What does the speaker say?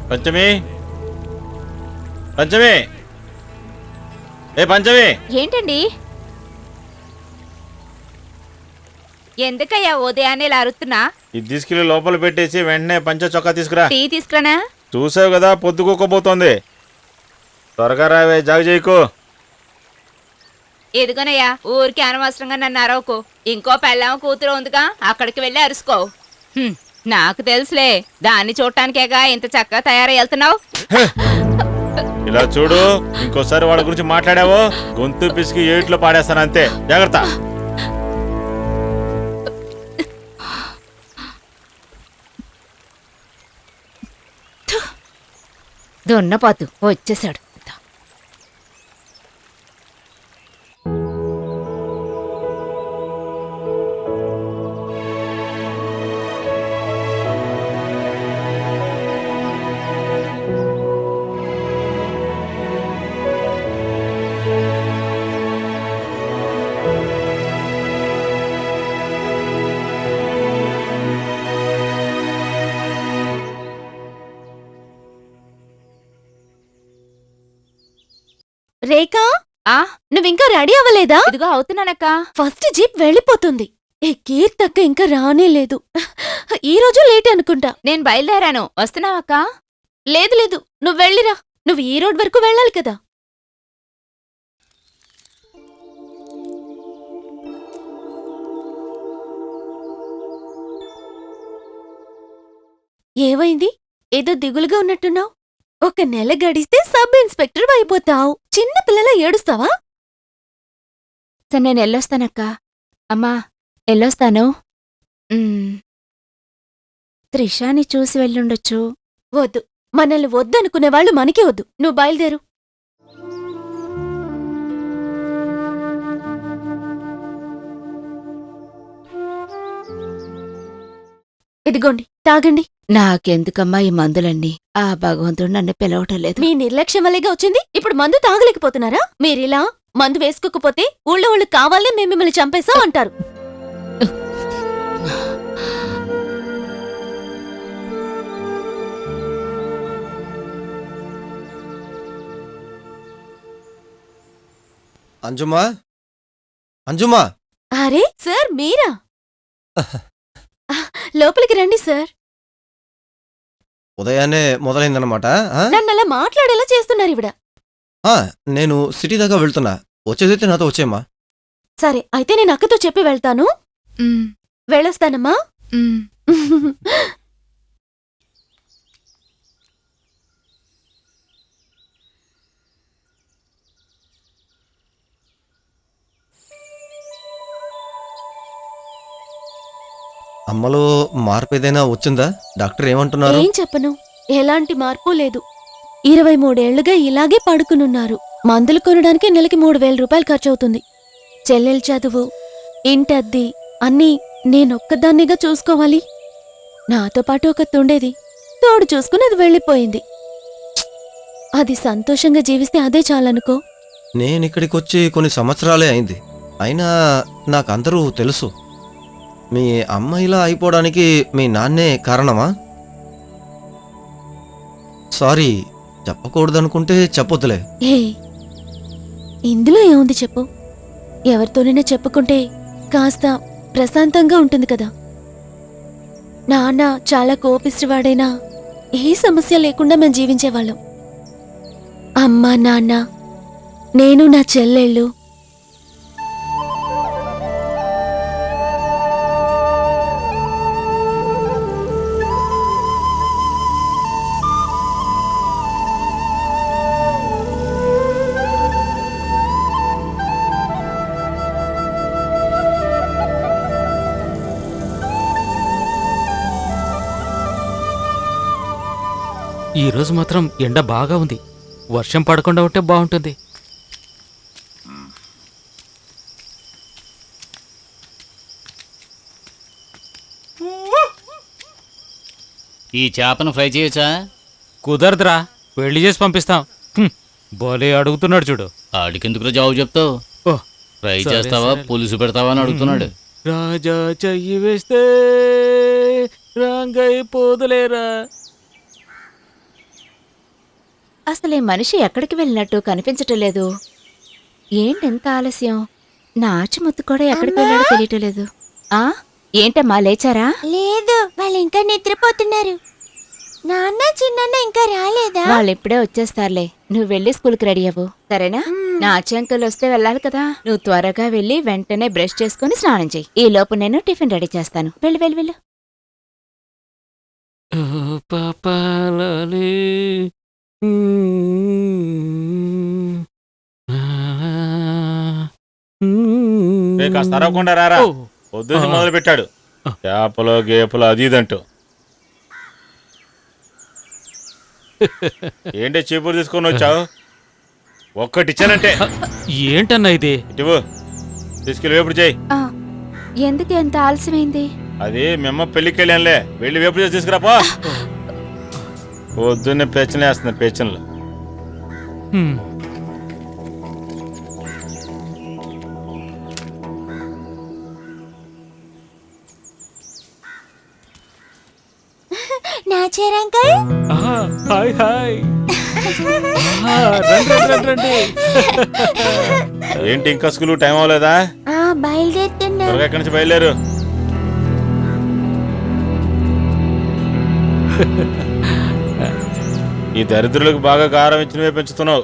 పంచమి పంచమి ఏ పంచమి ఏంటండి? ఎందుకయ్యా ఉదయాన్నే ఇలా అరుతున్నా? ఇది తీసుకెళ్ళి లోపల పెట్టేసి వెంటనే పంచ చొక్కా తీసుకురా. టీ తీసుకురానా? చూసావు కదా పొద్దుకోకపోతోంది. త్వరగా రావే, జాగు చేయకు. ఎదుగోనయ్యా, ఊరికి అనవసరంగా నన్ను అరవకు. ఇంకో పెళ్ళాం కూతురు ఉందిగా, అక్కడికి వెళ్ళి అరుసుకో. నాకు తెలుసులే, దాన్ని చూడటానికేగా ఇంత చక్కగా తయారై వెళ్తున్నావు. ఇలా చూడు, ఇంకోసారి వాళ్ళ గురించి మాట్లాడావో గొంతు పిసికి ఏట్లో పాడేస్తాను, అంతే. జాగ్రత్త. దున్నపోతు వచ్చేసాడు. రేఖా, నువ్వింకా రెడీ అవ్వలేదా? ఇదిగో అవుతున్నానక్క. ఫస్ట్ జీప్ వెళ్ళిపోతుంది. ఏ కీర్తక్క ఇంకా రానే లేదు. ఈ రోజు లేట్ అనుకుంటా. నేను బయలుదేరాను, వస్తున్నావక్క? లేదు లేదు, నువ్వు వెళ్ళిరా. నువ్వు ఈ రోడ్ వరకు వెళ్ళాలి కదా. ఏమైంది? ఏదో దిగులుగా ఉన్నట్టున్నావు. ఒక నెల గడిస్తే సబ్ ఇన్స్పెక్టర్ అయిపోతావు. చిన్న పిల్లలా ఏడుస్తావా? సరే, నేను వెళ్ళొస్తానక్క. అమ్మా, వెళ్ళొస్తాను. త్రిషాని చూసి వెళ్ళుండొచ్చు. వద్దు, మనల్ని వద్దనుకునే వాళ్ళు మనకే వద్దు. నువ్వు బయలుదేరు. ఇదిగోండి, తాగండి. నాకెందుకమ్మా ఈ మందులన్నీ? ఆ భగవంతుడు నన్ను పిలవటం లేదు. మీ నిర్లక్ష్యం వల్లేగా వచ్చింది. ఇప్పుడు మందు తాగలేకపోతున్నారా? మీరిలా మందు వేసుకోకపోతే ఊళ్ళో వాళ్ళు కావాలే మేము మిమ్మల్ని చంపేశాం అంటారు. అంజుమా, అంజుమా. అరే సార్, మీరా? లోపలికి రండి సార్. ఉదయాన్నే మొదలైందన్నమాట. నన్నలా మాట్లాడేలా చేస్తున్నారు ఇవిడ. నేను సిటీ దాకా వెళ్తున్నా. వచ్చేదైతే నాతో వచ్చేమ్మా. సరే, అయితే నేను అక్కతో చెప్పి వెళ్తాను. వెళ్ళొస్తానమ్మా. అమ్మలో మార్పు ఏదైనా వచ్చిందా? డాక్టర్ ఏమంటున్నారు? ఏం చెప్పను, ఎలాంటి మార్పు లేదు. 23 ఏళ్లుగా ఇలాగే పడుకునున్నారు. మందులు కొనడానికి నెలకి 3,000 రూపాయలు ఖర్చవుతుంది. చెల్లెలు చదువు, ఇంటద్దీ అన్నీ నేనొక్కదాన్నిగా చూసుకోవాలి. నాతో పాటు ఒకతుండేది, తోడు చూసుకుని అది వెళ్ళిపోయింది. అది సంతోషంగా జీవిస్తే అదే చాలనుకో. నేనిక్కడికొచ్చి కొన్ని సంవత్సరాలే అయింది. అయినా నాకందరూ తెలుసు. మీ అమ్మ ఇలా అయిపోవడానికి మీ నాన్నే కారణమా? సారీ, చెప్పకూడదనుకుంటే చెప్పొద్దులే. ఏ, ఇందులో ఏముంది చెప్పు. ఎవరితోనైనా చెప్పుకుంటే కాస్త ప్రశాంతంగా ఉంటుంది కదా. నాన్న చాలా కోపిష్టివాడైనా ఏ సమస్య లేకుండా మేము జీవించేవాళ్ళం. అమ్మ, నాన్న, నేను, నా చెల్లెళ్ళు. ఈరోజు మాత్రం ఎండ బాగా ఉంది. వర్షం పడకుండా ఉంటే బాగుంటుంది. ఈ చేపను ఫ్రై చేయొచ్చా? కుదరదురా, పెళ్లి చేసి పంపిస్తాం. బోలే అడుగుతున్నాడు చూడు. ఆడికెందుకు జవాబు చెప్తావు? ఫ్రై చేస్తావా, పులుసు పెడతావా అని అడుగుతున్నాడు. రాజా చెయ్యి వేస్తే రంగై పోదులేరా. అసలు ఈ మనిషి ఎక్కడికి వెళ్ళినట్టు కనిపించటం లేదు. ఏంటెంత ఆలస్యం? నా ఆచిముత్తు కూడా ఎక్కడికి వెళ్ళాడో తెలియటం లేదు. ఆ ఏంటమ్మా లేచారా? లేదు, వాళ్ళు ఇంకా నిద్రపోతున్నారు. నాన్న చిన్న ఇంకా రాలేదా? వాళ్ళు ఇప్పుడే వచ్చేస్తారులే. నువ్వు వెళ్ళి స్కూల్కి రెడీ అవ్వు, సరేనా? నా అంకుల్ వస్తే వెళ్ళాలి కదా. నువ్వు త్వరగా వెళ్ళి వెంటనే బ్రష్ చేసుకుని స్నానం చెయ్యి. ఈ లోపు నేను టిఫిన్ రెడీ చేస్తాను. వెళ్ళు వెళ్ళు వెళ్ళు. కాస్త అరవకుండా రారా. పొద్దున్న మొదలు పెట్టాడు చేపలు గేపలు అది ఇదంటూ. ఏంటి చీపురు తీసుకొని వచ్చావు? ఒక్కటి ఇచ్చానంటే ఏంటన్నా ఇది? ఇటువు తీసుకెళ్ళి వేపుడు చేయి. ఆ, ఎందుకు ఎంత ఆలస్యమైంది? అది మేమ్మ పెళ్ళికి వెళ్ళానులే, వెళ్ళి వేపుడు చేసి తీసుకురాపో. పొద్దున్నే పేచనలు వేస్తున్నా పేచనలు. హ్మ్. నాచారు అంకుల్. ఆహా, హాయ్ హాయ్. ఆహా, రండి రండి రండి రండి. ఏంటి ఇంకా స్కూల్ టైం అవ్వలేదా? బయలుదేరుతున్నా. త్వరగా ఇక్కడి నుంచి బయలుదేరు. ఈ దరిద్రులకు బాగా గారం ఇచ్చినవే పెంచుతున్నావు.